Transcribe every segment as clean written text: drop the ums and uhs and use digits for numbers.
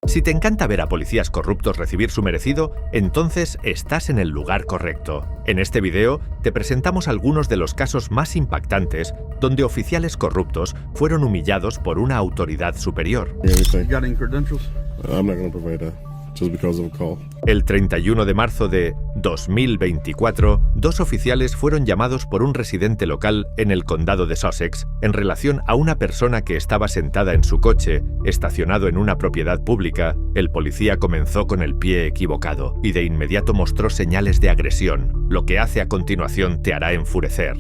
Si te encanta ver a policías corruptos recibir su merecido, entonces estás en el lugar correcto. En este video te presentamos algunos de los casos más impactantes donde oficiales corruptos fueron humillados por una autoridad superior. El 31 de marzo de 2024, dos oficiales fueron llamados por un residente local en el condado de Sussex en relación a una persona que estaba sentada en su coche, estacionado en una propiedad pública. El policía comenzó con el pie equivocado y de inmediato mostró señales de agresión. Lo que hace a continuación te hará enfurecer.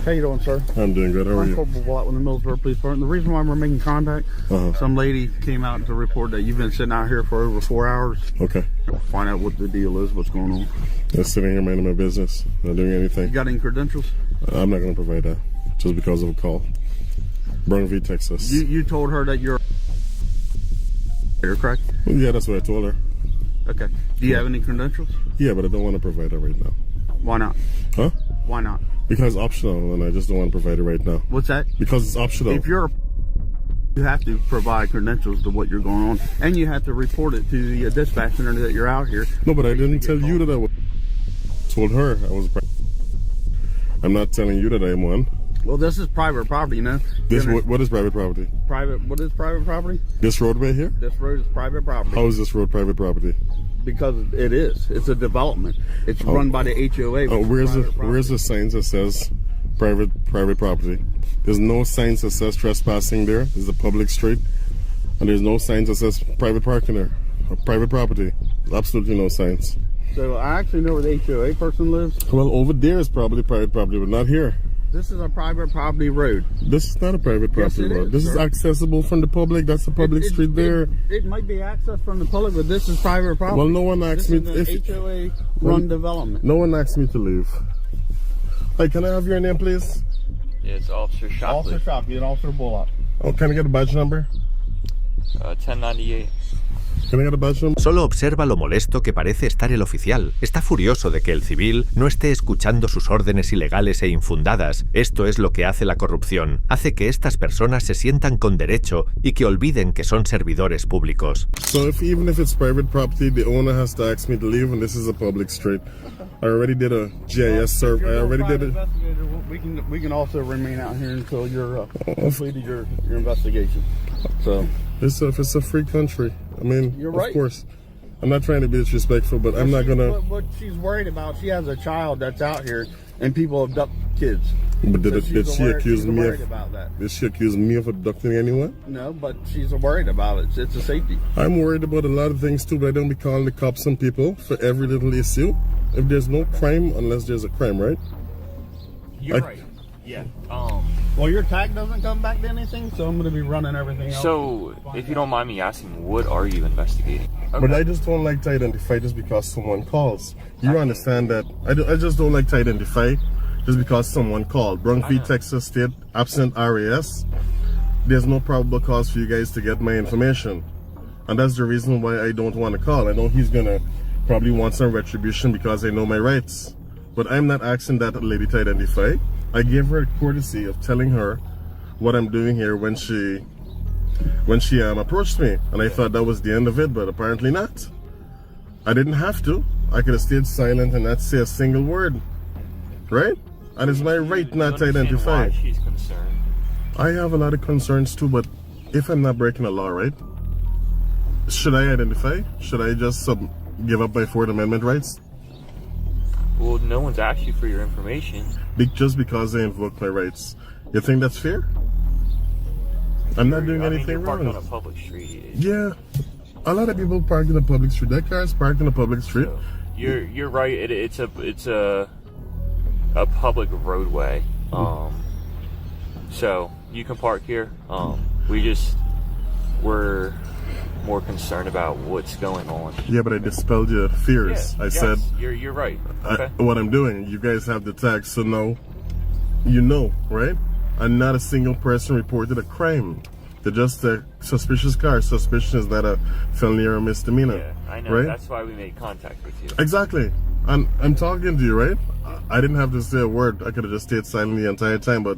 How you doing, sir? I'm doing good. How are you? I'm Corporal Watt with the Millsboro Police Department. The reason why we're making contact, some lady came out to report that you've been sitting out here for over 4 hours. Okay. Find out what the deal is, what's going on. Just sitting here minding my business, not doing anything. You got any credentials? I'm not going to provide that, just because of a call. Buenos, Texas. You told her that you're correct? Well, yeah, that's what I told her. Okay. Do you have any credentials? Yeah, but I don't want to provide that right now. Why not? Huh? Why not? Because it's optional, and I just don't want to provide it right now. What's that? Because it's optional. If you're you have to provide credentials to what you're going on, and you have to report it to the dispatch center that you're out here. No, but I didn't tell you that I was. Told her I was. I'm not telling you that I'm one. Well, this is private property, you know. This what is private property? What is private property? This roadway here? This road is private property. How is this road private property? Because it is. It's a development. It's run by the HOA. Where's the signs that says private property? There's no signs that says trespassing there. It's a public street, and there's no signs that says private parking there or private property. Absolutely no signs. So I actually know where the HOA person lives. Well, over there is probably private property, but not here. This is a private property road. This is not a private property road. This is accessible from the public. That's a public street there. It might be accessed from the public, but this is private property. Well, no one asked me if HOA run development. No one asked me to leave. Hey, can I have your name, please? Yeah, it's Officer Shockley. Officer Shockley and Officer Bullock. Oh, can I get a badge number? 1098. Can I get a badge number? Solo observa lo molesto que parece estar el oficial. Está furioso de que el civil no esté escuchando sus órdenes ilegales e infundadas. Esto es lo que hace la corrupción. Hace que estas personas se sientan con derecho y que olviden que son servidores públicos. So even if it's private property, the owner has to ask me to leave, and this is a public street. I already did a GIS survey. I already did it. We can also remain out here until you're completed your investigation. So it's a free country. I mean, you're right. Of course. I'm not trying to be disrespectful, but I'm not gonna. What she's worried about, she has a child that's out here, and people abduct kids. But did she accuse me of? About that. Did she accuse me of abducting anyone? No, but she's worried about it. It's a safety. I'm worried about a lot of things too, but I don't be calling the cops on people for every little issue. If there's no crime, unless there's a crime, right? You're right. Yeah. Well, your tag doesn't come back to anything, so I'm going to be running everything else. So, if you don't mind me asking, what are you investigating? Okay. But I just don't like to identify just because someone calls. You understand that? I just don't like to identify just because someone called. Buenos, Texas State, absent RAS. There's no probable cause for you guys to get my information. And that's the reason why I don't want to call. I know he's going to probably want some retribution because I know my rights. But I'm not asking that lady to identify. I gave her a courtesy of telling her what I'm doing here when she approached me, and I thought that was the end of it, but apparently not. I didn't have to. I could have stayed silent and not say a single word, right? And it's my right not to identify. Why she's concerned. I have a lot of concerns too, but if I'm not breaking the law, right? Should I identify? Should I just give up my Fourth Amendment rights? Well, no one's asked you for your information. Just because I invoked my rights. You think that's fair? I'm not doing anything wrong. You're parked on a public street. Yeah. A lot of people park in a public street. That car is parked in a public street. So, you're right. It's a public roadway. So you can park here. We're more concerned about what's going on. Yeah, but I dispelled your fears. I said you're right. Okay. What I'm doing. You guys have the tag, so now you know, right? And not a single person reported a crime. They're just a suspicious car. Suspicion is not a felony or a misdemeanor. Yeah, I know. Right? That's why we made contact with you. Exactly. And I'm talking to you, right? I didn't have to say a word. I could have just stayed silent the entire time, but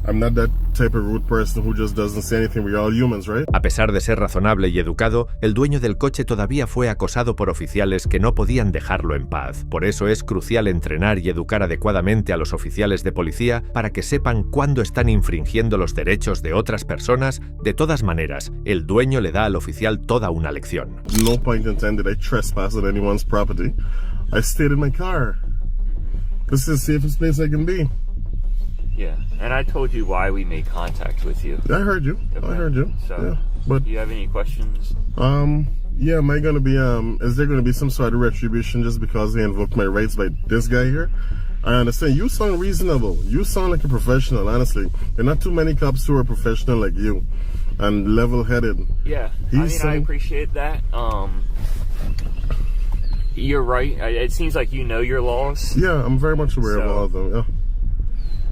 I'm not that type of rude person who just doesn't say anything. We're all humans, right? A pesar de ser razonable y educado, el dueño del coche todavía fue acosado por oficiales que no podían dejarlo en paz. Por eso es crucial entrenar y educar adecuadamente a los oficiales de policía para que sepan cuándo están infringiendo los derechos de otras personas. De todas maneras, el dueño le da al oficial toda una lección. No point in time did I trespass on anyone's property. I stayed in my car. This is the safest place I can be. Yeah, and I told you why we made contact with you. I heard you. Okay. I heard you. So, yeah. But do you have any questions? yeah, am I gonna be is there gonna be some sort of retribution just because they invoked my rights by this guy here? I understand. You sound reasonable. You sound like a professional, honestly. There are not too many cops who are professional like you and level-headed. Yeah, I appreciate that. You're right. It seems like you know your laws. Yeah, I'm very much aware of all of them,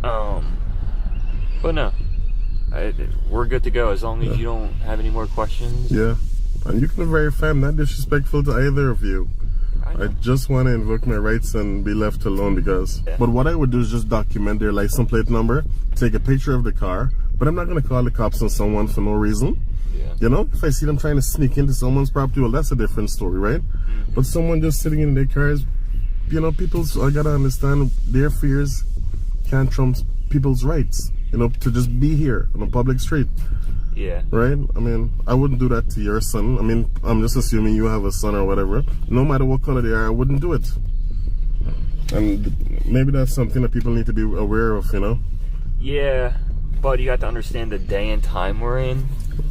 yeah. But no, we're good to go as long as you don't have any more questions. Yeah, and you can be very fair. I'm not disrespectful to either of you. I just want to invoke my rights and be left alone because... Yeah. But what I would do is just document their license plate number, take a picture of the car, but I'm not going to call the cops on someone for no reason. Yeah. You know, if I see them trying to sneak into someone's property, well, that's a different story, right? Mm-hmm. But someone just sitting in their cars, you know, I gotta understand their fears can't trump people's rights, you know, to just be here on a public street. Yeah. Right? I mean, I wouldn't do that to your son. I mean, I'm just assuming you have a son or whatever. No matter what color they are, I wouldn't do it. And maybe that's something that people need to be aware of, you know? Yeah, but you got to understand the day and time we're in.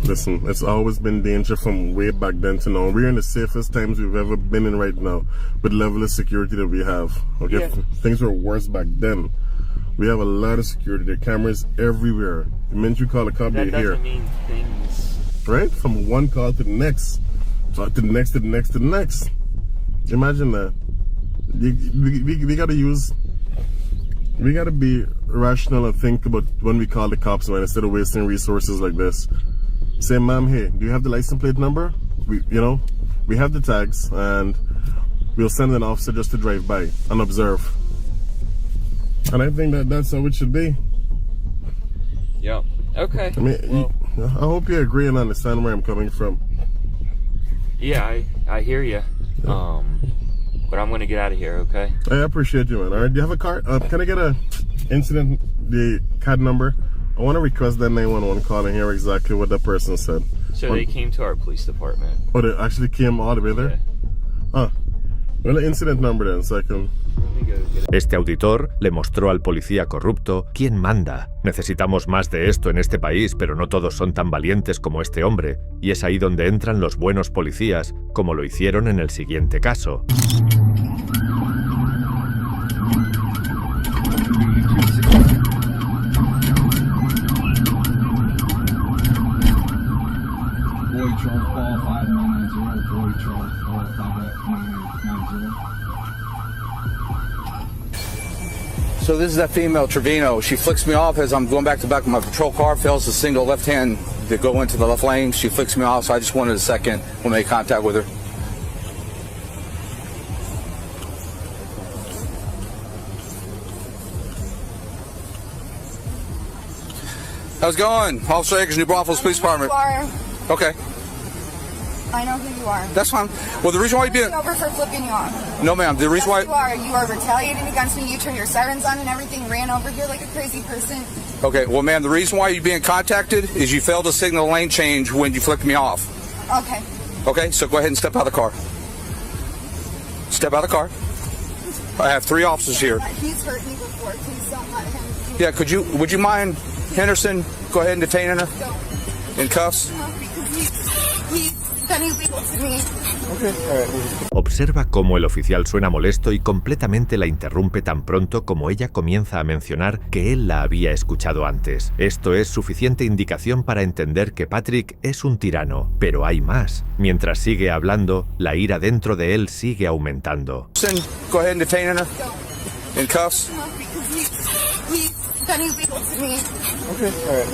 Listen, it's always been danger from way back then to now. We're in the safest times we've ever been in right now with level of security that we have. Okay, Yeah. Things were worse back then. We have a lot of security. There are cameras everywhere. The minute you call a cop, they're That here. doesn't mean things... Right? From one call to the next. To the next, to the next, to the next. Imagine that. We gotta use... We gotta be rational and think about when we call the cops, man, instead of wasting resources like this. Say, ma'am, hey, do you have the license plate number? We have the tags, and we'll send an officer just to drive by and observe. And I think that's how it should be. Yeah. Okay. I mean, I hope you agree and understand where I'm coming from. Yeah, I hear you. But I'm gonna get out of here, okay? I appreciate you, man. All right, do you have a car? Can I get a incident, the CAD number? I want to request that 911 call and hear exactly what that person said. So they came to our police department. Oh, they actually came all the way there? Yeah. Well, the incident number then, so I can... Let me go get it. Este auditor le mostró al policía corrupto quién manda. Necesitamos más de esto en este país, pero no todos son tan valientes como este hombre, y es ahí donde entran los buenos policías, como lo hicieron en el siguiente caso. So this is that female, Trevino. She flicks me off as I'm going back to back of my patrol car, fails the single left hand to go into the left lane. She flicks me off, so I just wanted a second to make contact with her. How's it going? Officer Akers, New Braunfels Police Department. Okay. I know who you are. That's fine. Well, the reason why you being... over for flipping you off. No, ma'am. The reason why... You are retaliating against me. You turned your sirens on and everything, ran over here like a crazy person. Okay, well, ma'am, the reason why you're being contacted is you failed to signal lane change when you flicked me off. Okay. Okay, so go ahead and step out of the car. Step out of the car. I have 3 officers here. He's hurt me before. Please don't let him. Yeah, would you mind, Henderson, go ahead and detain her in cuffs? No, because he's been illegal to me. Okay, all right. Observa cómo el oficial suena molesto y completamente la interrumpe tan pronto como ella comienza a mencionar que él la había escuchado antes. Esto es suficiente indicación para entender que Patrick es un tirano, pero hay más. Mientras sigue hablando, la ira dentro de él sigue aumentando. Go ahead and detain her in cuffs. No, because he's been illegal to me. Okay, all right.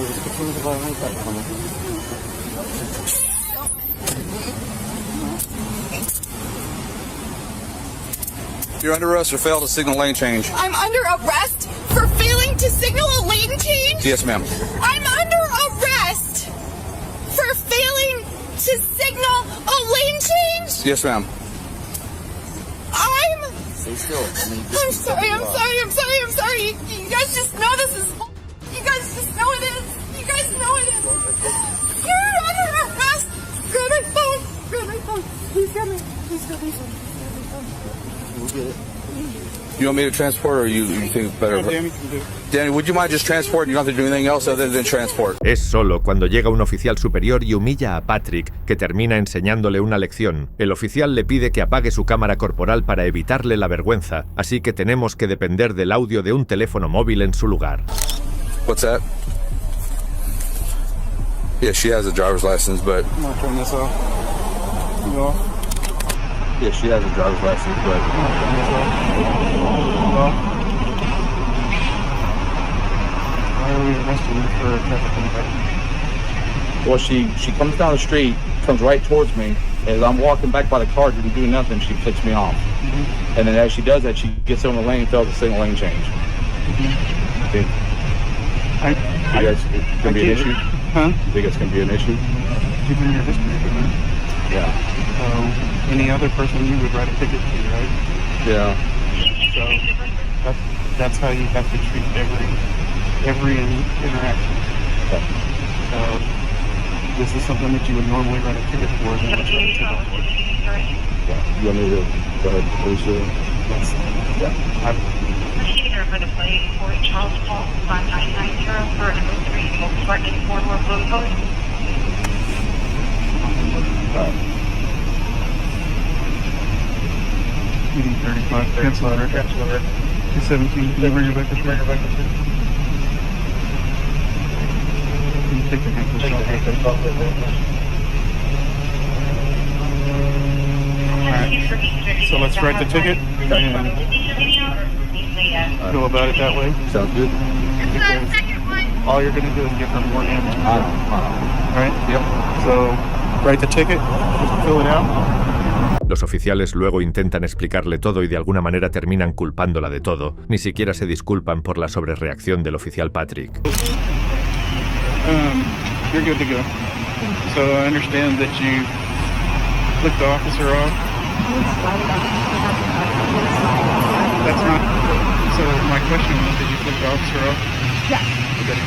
You're under arrest for failed to signal lane change. I'm under arrest for failing to signal a lane lane change? Yes, ma'am. I'm under arrest for failing to signal a lane change? Yes, ma'am. I'm sorry. You guys just know this is. You guys just know it is. You guys know it is. You're under arrest. Grab my phone. Please grab my phone. We'll get it. You want me to transport, or you think it's better? Danny, would you mind just transporting? You don't have to do anything else other than transport. Es solo cuando llega un oficial superior y humilla a Patrick, que termina enseñándole una lección. El oficial le pide que apague su cámara corporal para evitarle la vergüenza, así que tenemos que depender del audio de un teléfono móvil en su lugar. What's that? Yeah, she has a driver's license, but... I'm gonna turn this off. No. Yeah, she has a driver's license, but... Why are we arresting her for a traffic infraction? Well, she comes down the street, comes right towards me. As I'm walking back by the car to do nothing, she flicks me off. Mm-hmm. And then as she does that, she gets on the lane and fails the signal lane change. Mm-hmm. Okay. You guys, it's going to be an issue? Huh? You think it's going to be an issue? Given your history, Yeah. Any other person you would write a ticket to, right? Yeah. So that's how you have to treat every interaction. Okay. So this is something that you would normally write a ticket for, then what's write a ticket for? Yeah. You want me to go ahead and police it? Yes. Yeah. Procedure for the plate for Charles Paul 5990 for number 3 Volkswagen 4-door blue code. PD 35, cancel order. 217, can you bring her back to 3? Can you take the handcuffs off? Alright, so let's write the ticket and go about it that way. Sounds good. Because all you're going to do is give her more ammo. Right? Yep. So write the ticket, just fill it out. Los oficiales luego intentan explicarle todo y de alguna manera terminan culpándola de todo. Ni siquiera se disculpan por la sobrereacción del oficial Patrick. You're good to go. So I understand that you flicked the officer off. That's not. So my question was, did you flick the officer off? Yeah. Okay.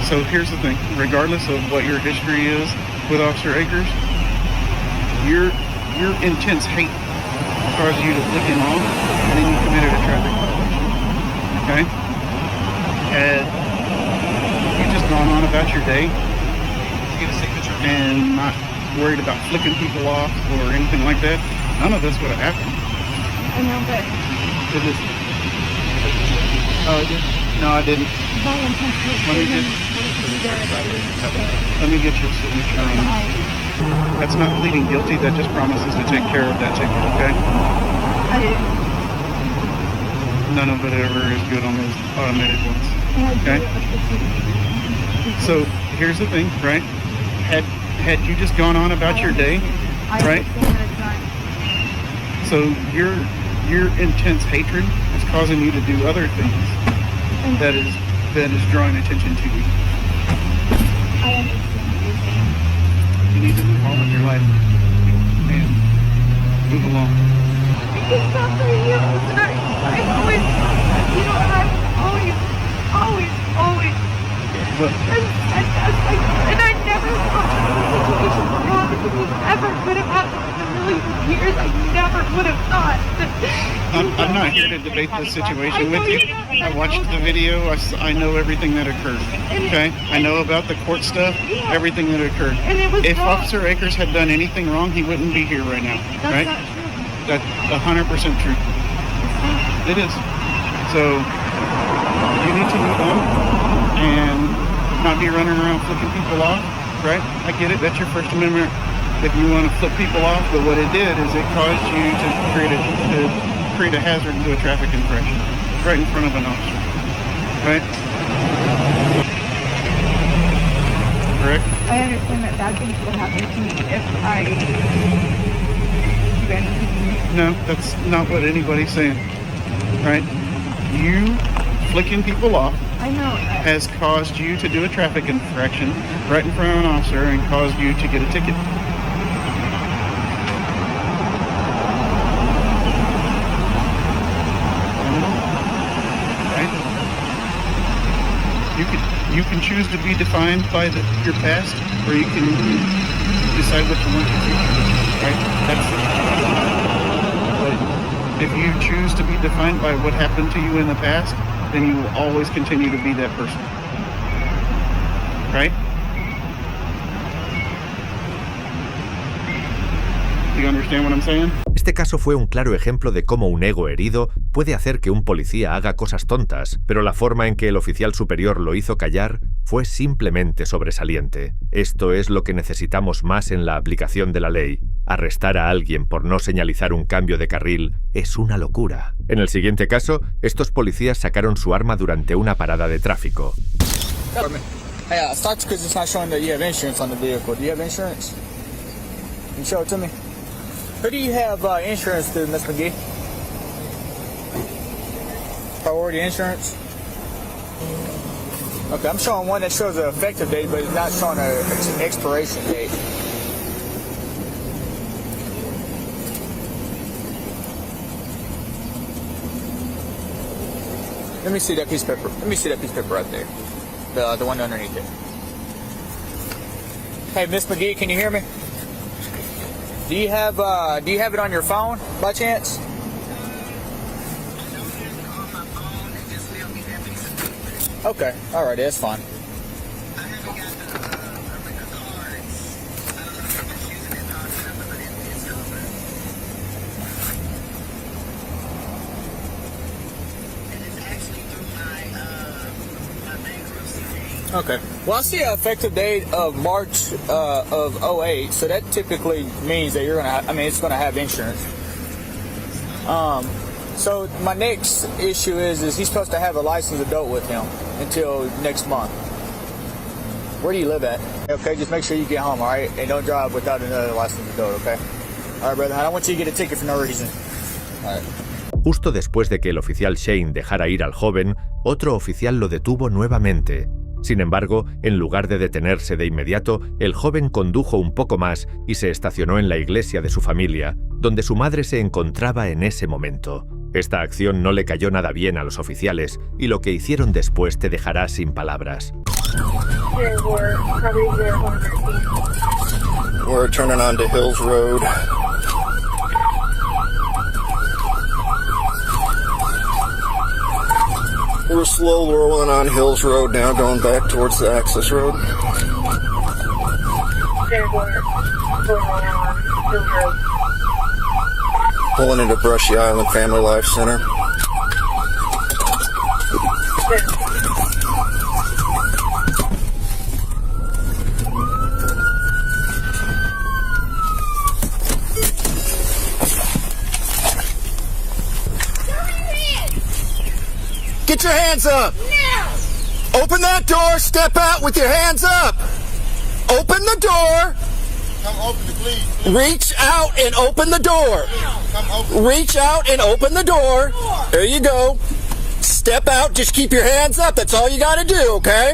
So here's the thing. Regardless of what your history is with Officer Akers, your intense hate caused you to flick him off, and then you committed a traffic violation. Okay? And you just gone on about your day and not worried about flicking people off or anything like that, none of this would have happened. I know, but It just... Oh, no, I didn't. Let me get your signature on it. That's not pleading guilty. That just promises to take care of that ticket, okay? None of it ever is good on those automated ones, okay? So here's the thing, right? Had you just gone on about your day, right? So your intense hatred is causing you to do other things that is drawing attention to you. I understand what you're saying. You need to move on with your life. Man, move along. It's not for you. I always, you know, I've always But and I never thought this situation would happen to me ever. Could have happened in a million years. I never would have thought. I'm not here to debate this situation with you. I watched the video. I know everything that occurred. Okay? I know about the court stuff, everything that occurred. And it was If wrong. Officer Akers had done anything wrong, he wouldn't be here right now. That's Right? not true. That's 100% true. It is. So you need to move on and not be running around flipping people off, right? I get it. That's your First Amendment. If you want to flip people off, but what it did is it caused you to create a hazard to a traffic infraction right in front of an officer, right? Correct? I understand that bad things will happen to me if I do anything. No, that's not what anybody's saying, right? You flicking people off I know. has caused you to do a traffic infraction right in front of an officer and caused you to get a ticket. Right? You can choose to be defined by your past, or you can decide what you want your future to be. Right? But if you choose to be defined by what happened to you in the past, then you will always continue to be that person. Right? Do you understand what I'm saying? Este caso fue un claro ejemplo de cómo un ego herido puede hacer que un policía haga cosas tontas, pero la forma en que el oficial superior lo hizo callar fue simplemente sobresaliente. Esto es lo que necesitamos más en la aplicación de la ley. Arrestar a alguien por no señalizar un cambio de carril es una locura. En el siguiente caso, estos policías sacaron su arma durante una parada de tráfico. Hey, stop because it's not showing that you have insurance on the vehicle. Do you have insurance? Can you show it to me? Who do you have insurance through, Miss McGee? Priority insurance? Okay, I'm showing one that shows an effective date, but it's not showing an expiration date. Let me see that piece of paper. Let me see that piece of paper right there. The one underneath it. Hey, Miss McGee, can you hear me? Do you have it on your phone by chance? Okay, all right, that's fine. Okay. Well, I see an effective date of March of 08, so that typically means that it's gonna have insurance. So my next issue is he's supposed to have a licensed adult with him until next month. Where do you live at? Okay, just make sure you get home, all right? And don't drive without another licensed adult, okay? All right, brother. I don't want you to get a ticket for no reason. All right. Justo después de que el oficial Shane dejara ir al joven, otro oficial lo detuvo nuevamente. Sin embargo, en lugar de detenerse de inmediato, el joven condujo un poco más y se estacionó en la iglesia de su familia, donde su madre se encontraba en ese momento. Esta acción no le cayó nada bien a los oficiales y lo que hicieron después te dejará sin palabras. We're turning onto Hills Road. We're slow rolling on Hills Road now, going back towards the access road. Pulling into Brushy Island Family Life Center. Get your hands up! No! Open that door, step out with your hands up! Open the door! Come open it, please. Reach out and open the door! Come open. Reach out and open the door! There you go. Step out, just keep your hands up, that's all you gotta do, okay?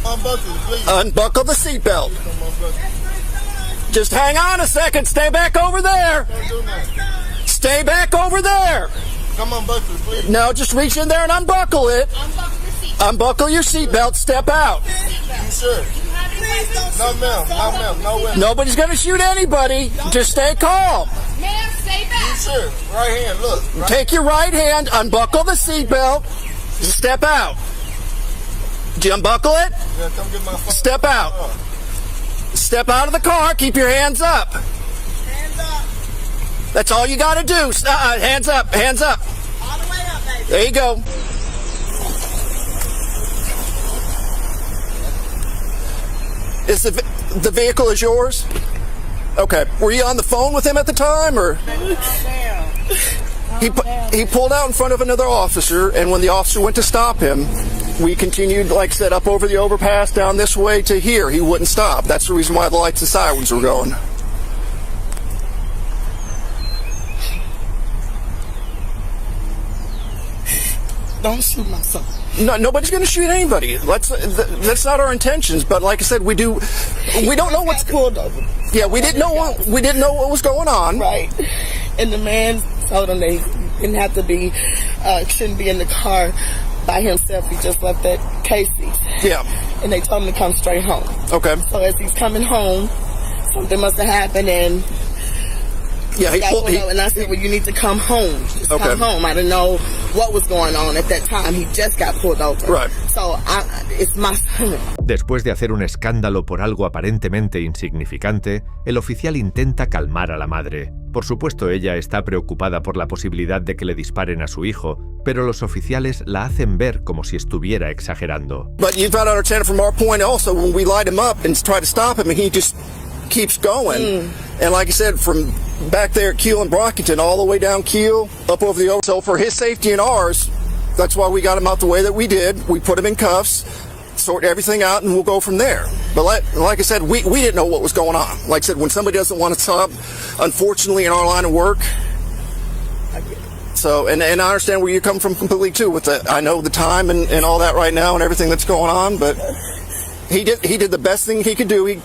Unbuckle it, please. Unbuckle the seatbelt. Just hang on a second, stay back over there! Stay back over there! Come unbuckle it, please. Now just reach in there and unbuckle it. Unbuckle your seatbelt, step out. You sure? No, ma'am. No, ma'am. No way. Nobody's gonna shoot anybody. Just stay calm. Ma'am, stay back! You sure? Right hand, look. Right. Take your right hand, unbuckle the seatbelt, step out. Did you unbuckle it? Yeah, come get my phone. Step out. Step out of the car, keep your hands up. Hands up! That's all you gotta do. Hands up, hands up. All the way up, baby! There you go. Is the vehicle is yours? Okay. Were you on the phone with him at the time, or? He pulled out in front of another officer, and when the officer went to stop him, we continued, like I said, up over the overpass, down this way to here. He wouldn't stop. That's the reason why the lights and sirens were going. Don't shoot my son. No, nobody's going to shoot anybody. That's not our intentions. But like I said, we don't know what's pulled over. Yeah, we didn't know what was going on. Right. And the man told him they didn't have to be, shouldn't be in the car by himself. He just left that Casey. Yeah. And they told him to come straight home. Okay. So as he's coming home, something must have happened, and yeah, and I said, well, you need to come home. Just come home. I didn't know what was going on at that time. He just got pulled over. Right. So it's my son. Después de hacer un escándalo por algo aparentemente insignificante, el oficial intenta calmar a la madre. Por supuesto, ella está preocupada por la posibilidad de que le disparen a su hijo, pero los oficiales la hacen ver como si estuviera exagerando. But you've got to understand from our point also, when we light him up and try to stop him, and he just keeps going. And like I said, from back there at Keel and Brockington, all the way down Keel, up over the So for his safety and ours, that's why we got him out the way that we did. We put him in cuffs, sort everything out, and we'll go from there. But like I said, we didn't know what was going on. Like I said, when somebody doesn't want to stop, unfortunately in our line of work, so, and I understand where you come from completely too with that. I know the time and all that right now and everything that's going on, but he did the best thing he could do. He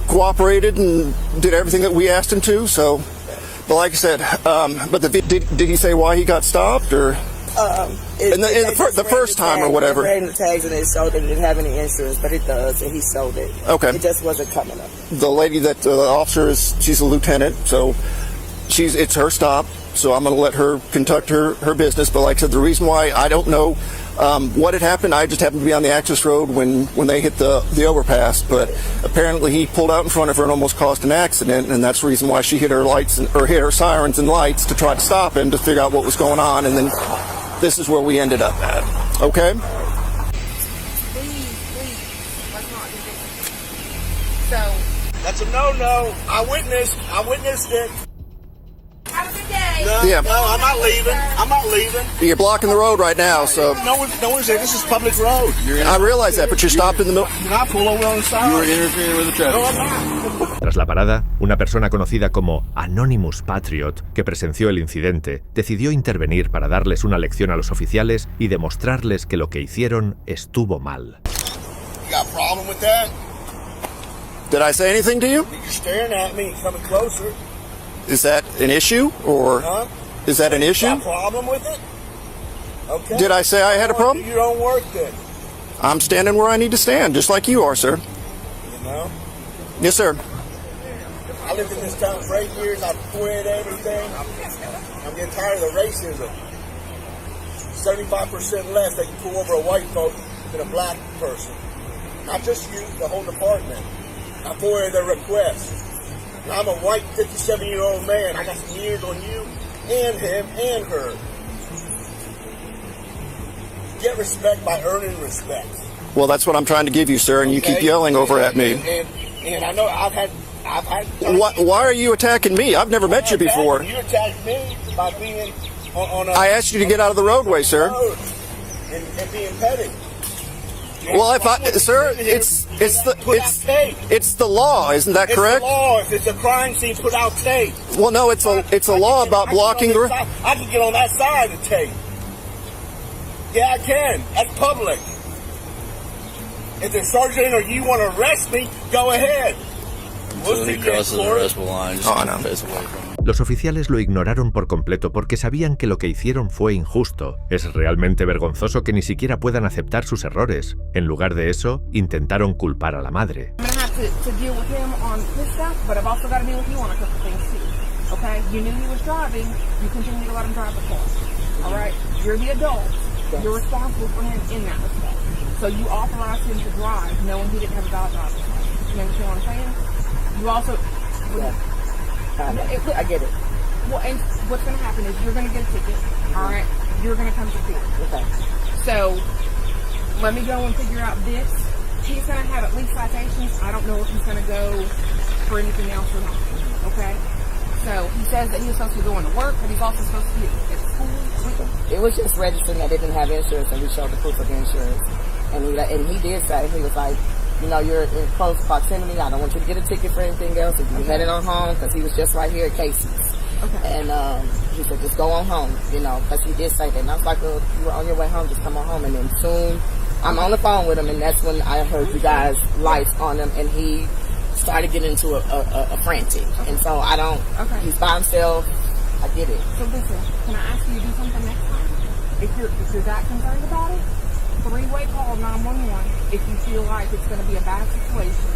cooperated and did everything that we asked him to. So, but like I said, but did he say why he got stopped or? The first time or whatever. They ran the tags and it showed that it didn't have any insurance, but it does, and he sold it. Okay. It just wasn't coming up. The lady that the officer is, she's a lieutenant, so it's her stop. So I'm going to let her conduct her business. But like I said, the reason why I don't know what had happened, I just happened to be on the access road when they hit the overpass. But apparently he pulled out in front of her and almost caused an accident, and that's the reason why she hit her lights or hit her sirens and lights to try to stop him to figure out what was going on, and then this is where we ended up at. Okay? Please, let's not do this. So that's a no. I witnessed it. have a good day. No, I'm not leaving. You're blocking the road right now, so. No one's there. This is public road. I realize that, but you're stopped in the middle. You're not pull over on the side. You're interfering with the traffic. No, I'm not. Tras la parada, una persona conocida como Anonymous Patriot, que presenció el incidente, decidió intervenir para darles una lección a los oficiales y demostrarles que lo que hicieron estuvo mal. You got a problem with that? Did I say anything to you? You're staring at me, coming closer. Is that an issue, or is that an issue? You got a problem with it? Okay. Did I say I had a problem? Do your own work then. I'm standing where I need to stand, just like you are, sir. You know? Yes, sir. I lived in this town for 8 years. I've quit everything. I'm getting tired of the racism. 75% less they can pull over a white folk than a black person. Not just you, the whole department. I forwarded their request. And I'm a white 57-year-old man. I got some years on you and him and her. Get respect by earning respect. Well, that's what I'm trying to give you, sir, and you keep yelling over at me. And I know I've had. Why are you attacking me? I've never met you before. You attacked me by being on a. I asked you to get out of the roadway, sir. And being petty. Well, sir, it's the law, isn't that correct? It's the law. If it's a crime scene, put out tape. Well, no, it's a law about blocking the. I can get on that side of tape. Yeah, I can. That's public. If the sergeant or you want to arrest me, go ahead. Until he crosses the arrestable line, just face away from him. Los oficiales lo ignoraron por completo porque sabían que lo que hicieron fue injusto. Es realmente vergonzoso que ni siquiera puedan aceptar sus errores. En lugar de eso, intentaron culpar a la madre. I'm gonna have to deal with him on his stuff, but I've also got to deal with you on a couple things too. Okay? You knew he was driving. You continue to let him drive the car. All right? You're the adult. You're responsible for him in that respect. So you authorized him to drive knowing he didn't have a valid driver's license. You understand what I'm saying? You also... I get it. Well, and what's going to happen is you're going to get a ticket, all right? You're going to come to court. Okay. So let me go and figure out this. He's going to have at least citations. I don't know if he's going to go for anything else or not, okay? So he says that he was supposed to be going to work, but he's also supposed to be at school. It was just registering that it didn't have insurance, and we showed the proof of the insurance. And he did say, he was like, you know, you're in close proximity. I don't want you to get a ticket for anything else. If you're heading on home, because he was just right here at Casey's. Okay. And he said, just go on home, you know, because he did say that. And I was like, well, you were on your way home, just come on home. And then soon, I'm on the phone with him, and that's when I heard you guys' lights on him, and he started getting into a frantic. Okay. And so I don't, he's by himself. I get it. So listen, can I ask you to do something next time? If you're that concerned about it, 3-way call 911 if you feel like it's going to be a bad situation.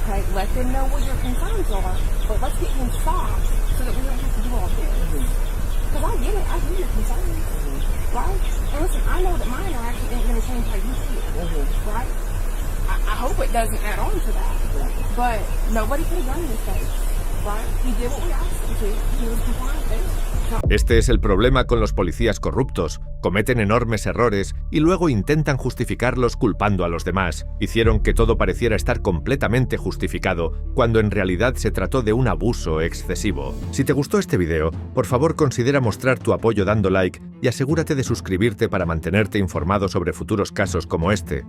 Okay, let them know what your concerns are, but let's get him stopped so that we don't have to do all this. Because I get it, I hear your concerns, right? And listen, I know that my interaction ain't going to change how you feel, right? I hope it doesn't add on to that, but nobody could have done this thing, right? He did what we asked him to. He was compliant there. Este es el problema con los policías corruptos. Cometen enormes errores y luego intentan justificarlos culpando a los demás. Hicieron que todo pareciera estar completamente justificado, cuando en realidad se trató de un abuso excesivo. Si te gustó este video, por favor considera mostrar tu apoyo dando like y asegúrate de suscribirte para mantenerte informado sobre futuros casos como este.